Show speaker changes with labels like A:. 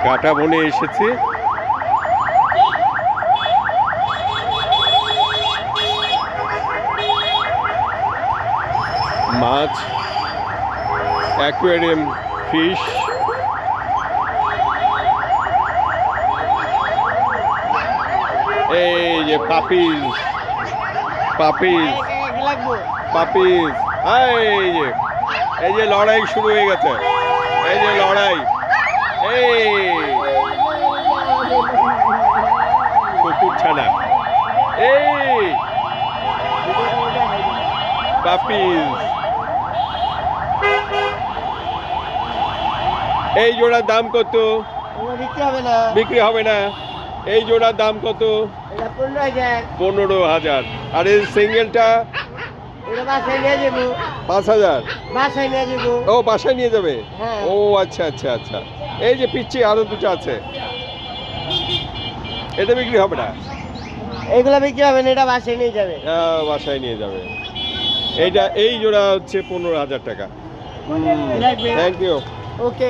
A: কাটা বনে এসেছি। মাছ, অ্যাকোয়ারিয়াম ফিশ, এই যে পাপিস পাপিস পাপিস, এই যে লড়াই শুরু হয়ে গেছে, এই যে লড়াই, এই কুকুর ছানা, এই পাপিস। এই জোড়ার দাম কত? বিক্রি হবে না। এই জোড়ার দাম কত? 15,000। আর এই সিঙ্গেলটা 5,000। ও বাসায় নিয়ে যাবে? ও আচ্ছা আচ্ছা আচ্ছা। এই যে পিচ্ছি আরো দুটো আছে, এটা বিক্রি হবে না?
B: এগুলো বিক্রি হবে না, এটা বাসায় নিয়ে যাবে।
A: বাসায় নিয়ে যাবে। এইটা এই জোড়া হচ্ছে 15,000 টাকা। Thank you.
B: ওকে।